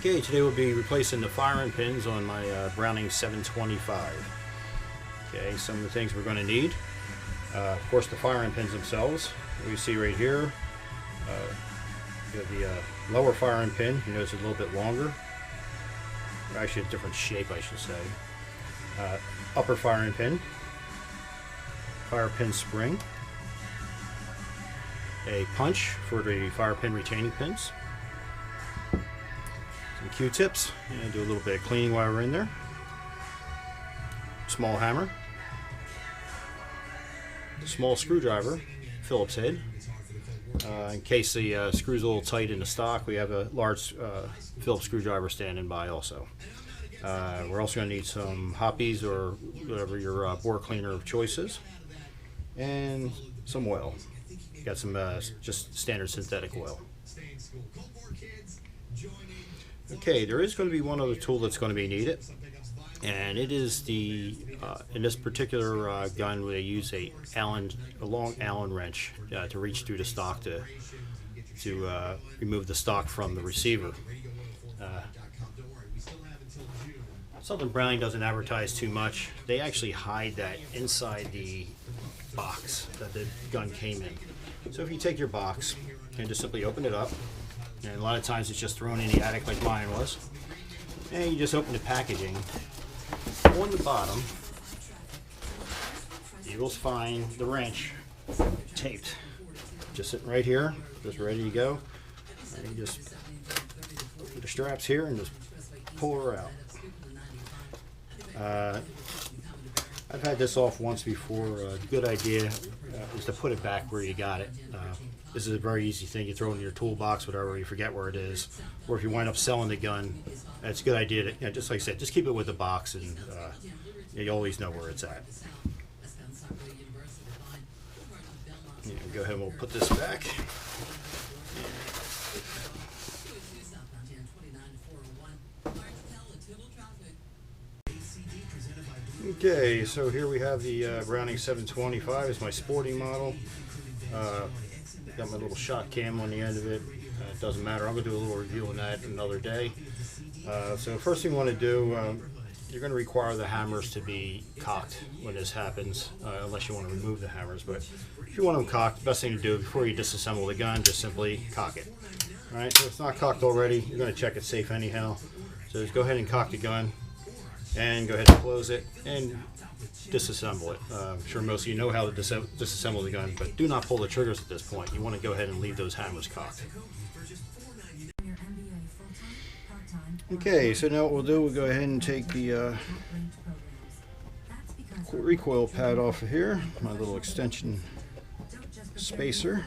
Okay, today we'll be replacing the firing pins on my Browning 725. Okay, some of the things we're going to need. Of course, the firing pins themselves. We see right here, you have the lower firing pin. You notice it's a little bit longer. Or actually a different shape, I should say. Upper firing pin. Fire pin spring. A punch for the fire pin retaining pins. Some Q-tips, and do a little bit of cleaning while we're in there. Small hammer. Small screwdriver, Phillips head. In case the screw's a little tight in the stock, we have a large Phillips screwdriver standing by also. We're also going to need some hoppies or whatever your bore cleaner of choice is. And some oil. Got some just standard synthetic oil. Okay, there is going to be one other tool that's going to be needed, and it is the in this particular gun they use a long Allen wrench to reach through the stock to remove the stock from the receiver. Something Browning doesn't advertise too much. They actually hide that inside the box that the gun came in. So if you take your box and just simply open it up, and a lot of times it's just thrown in the attic like mine was, and you just open the packaging. On the bottom, you will find the wrench taped, just sitting right here, just ready to go. And you just put the straps here and just pull her out. I've had this off once before. A good idea is to put it back where you got it. This is a very easy thing. You throw it in your toolbox, whatever, you forget where it is. Or if you wind up selling the gun, it's a good idea to, just like I said, just keep it with the box, and you always know where it's at. Go ahead and we'll put this back. Okay, so here we have the Browning 725. It's my sporting model. Got my little shot cam on the end of it. It doesn't matter. I'm going to do a little review on that another day. So first thing you want to do, you're going to require the hammers to be cocked when this happens, unless you want to remove the hammers. But if you want them cocked, the best thing to do before you disassemble the gun, just simply cock it. All right, so if it's not cocked already, you're going to check it's safe anyhow. So just go ahead and cock the gun, and go ahead and close it and disassemble it. I'm sure most of you know how to disassemble the gun, but do not pull the triggers at this point. You want to go ahead and leave those hammers cocked. Okay, so now what we'll do, we'll go ahead and take the recoil pad off of here, my little extension spacer.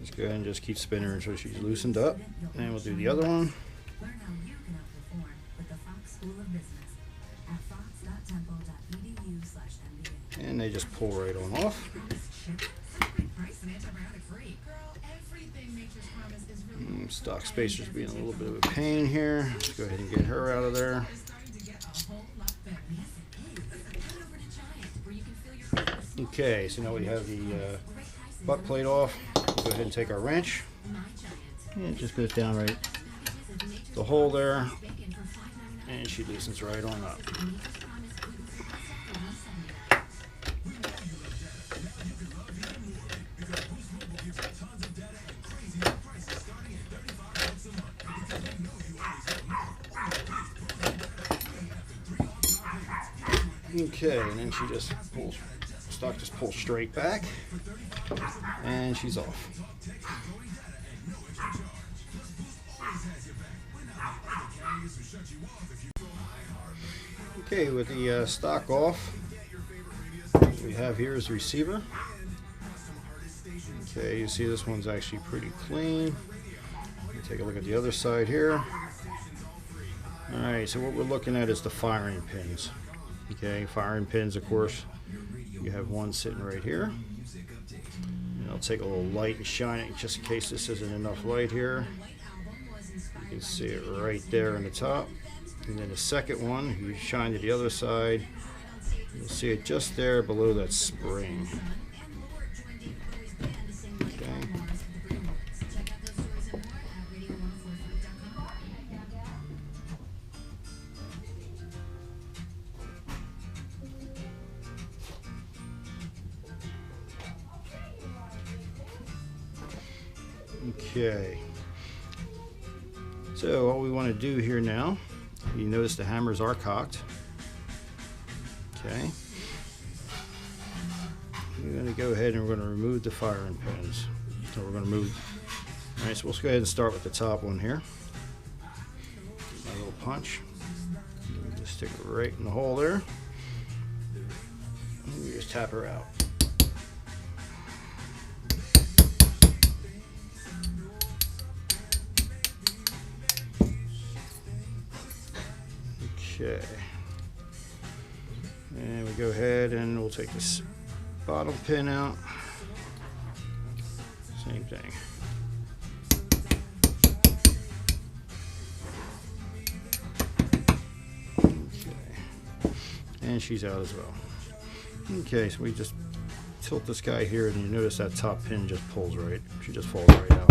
Just go ahead and just keep spinning her until she's loosened up. And we'll do the other one. And they just pull right on off. Stock spacer's being a little bit of a pain here. Let's go ahead and get her out of there. Okay, so now we have the butt plate off. We'll go ahead and take our wrench and just put it down right the hole there, and she loosens right on up. Okay, and then she just pulls, stock just pulls straight back, and she's off. Okay, with the stock off, what we have here is the receiver. Okay, you see this one's actually pretty clean. Take a look at the other side here. Alright, so what we're looking at is the firing pins. Okay, firing pins, of course, you have one sitting right here. And I'll take a little light and shine it just in case this isn't enough light here. You can see it right there in the top. And then the second one, you shine to the other side, you'll see it just there below that spring. Okay. Okay. So all we want to do here now, you notice the hammers are cocked. Okay. We're going to go ahead and we're going to remove the firing pins. So we're going to move. Alright, so let's go ahead and start with the top one here. My little punch. Just stick it right in the hole there. And we just tap her out. Okay. And we go ahead and we'll take this bottom pin out. Same thing. Okay. And she's out as well. Okay, so we just tilt this guy here and you notice that top pin just pulls right. She just falls right out.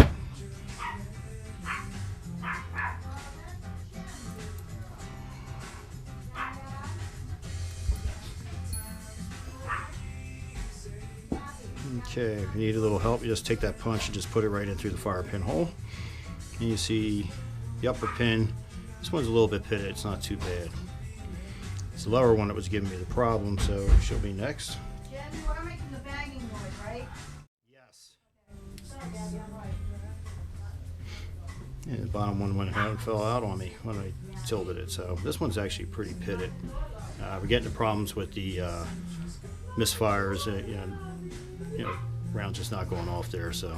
Okay, if you need a little help, you just take that punch and just put it right in through the fire pin hole. And you see the upper pin. This one's a little bit pitted, it's not too bad. It's the lower one that was giving me the problem, so she'll be next. Jen, you are making the banging noise, right? Yes. Sorry, Daddy, I'm right. And the bottom one went ahead and fell out on me when I tilted it, so this one's actually pretty pitted. We're getting the problems with the misfires, you know, rounds just not going off there, so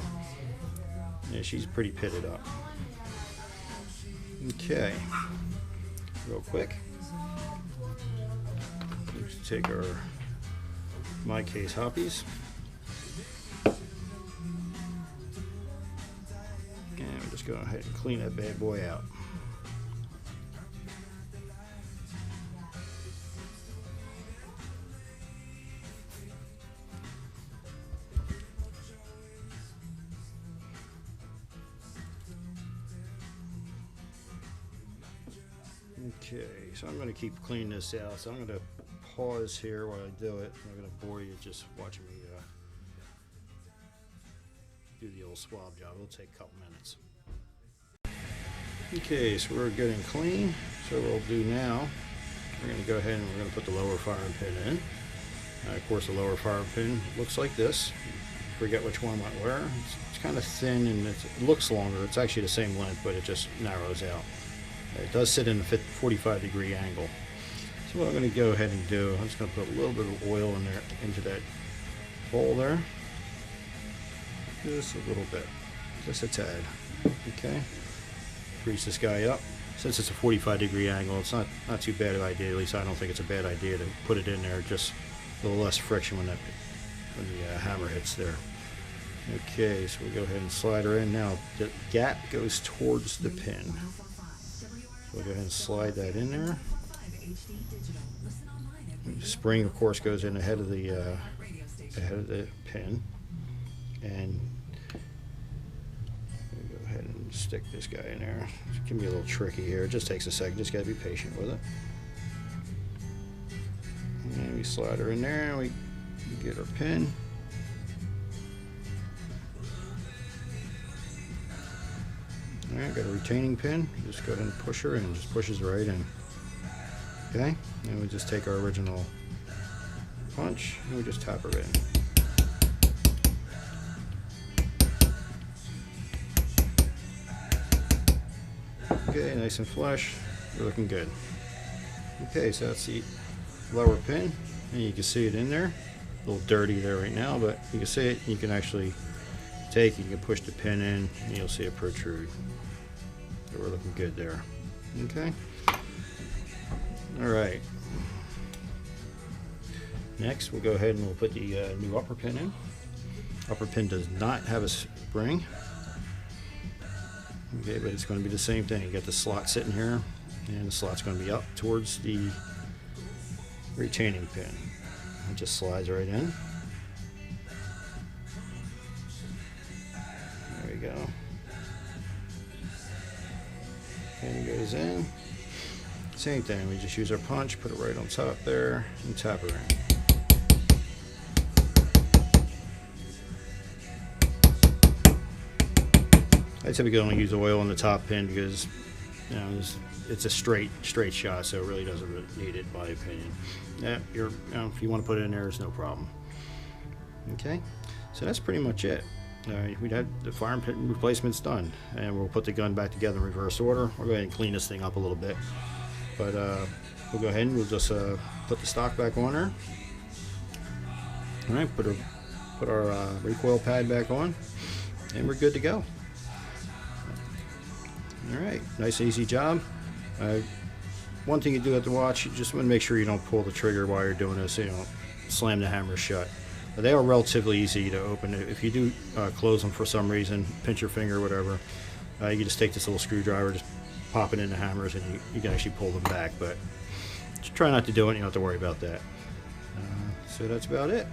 yeah, she's pretty pitted up. Okay, real quick, let's take our My Case Hoppies and we're just going ahead and clean that bad boy out. Okay, so I'm going to keep cleaning this out, so I'm going to pause here while I do it. I'm not going to bore you just watching me do the old swab job. It'll take a couple minutes. Okay, so we're good and clean. So what we'll do now, we're going to go ahead and we're going to put the lower firing pin in. Of course, the lower firing pin looks like this. Forget which one I wear. It's kind of thin and it looks longer. It's actually the same length, but it just narrows out. It does sit in a 45-degree angle. So what I'm going to go ahead and do, I'm just going to put a little bit of oil in there into that bowl there. Just a little bit, just a tad. Okay. Grease this guy up. Since it's a 45-degree angle, it's not too bad of an idea. At least I don't think it's a bad idea to put it in there. Just a little less friction when the hammer hits there. Okay, so we'll go ahead and slide her in. Now the gap goes towards the pin. We'll go ahead and slide that in there. The spring, of course, goes in ahead of the pin, and we'll go ahead and stick this guy in there. It can be a little tricky here. It just takes a second. Just got to be patient with it. And we slide her in there, and we get our pin. Alright, got a retaining pin. Just go ahead and push her in. Just pushes right in. Okay, and we just take our original punch and we just tap her in. Okay, nice and flush. We're looking good. Okay, so that's the lower pin, and you can see it in there. A little dirty there right now, but you can see it. You can actually take it, you can push the pin in, and you'll see it protrude. So we're looking good there. Okay. All right. Next, we'll go ahead and we'll put the new upper pin in. Upper pin does not have a spring. Okay, but it's going to be the same thing. You got the slot sitting here, and the slot's going to be up towards the retaining pin. It just slides right in. There we go. Pin goes in. Same thing, we just use our punch, put it right on top there, and tap her in. I typically only use oil on the top pin because it's a straight shot, so it really doesn't need it, in my opinion. Yeah, if you want to put it in there, it's no problem. Okay, so that's pretty much it. We'd have the firing pin replacement's done, and we'll put the gun back together in reverse order. We'll go ahead and clean this thing up a little bit, but we'll go ahead and we'll just put the stock back on there. All right, put our recoil pad back on, and we're good to go. All right, nice easy job. One thing you do have to watch, you just want to make sure you don't pull the trigger while you're doing this, so you don't slam the hammer shut. But they are relatively easy to open. If you do close them for some reason, pinch your finger or whatever, you can just take this little screwdriver, just pop it in the hammers, and you can actually pull them back. But just try not to do it, you don't have to worry about that. So that's about it.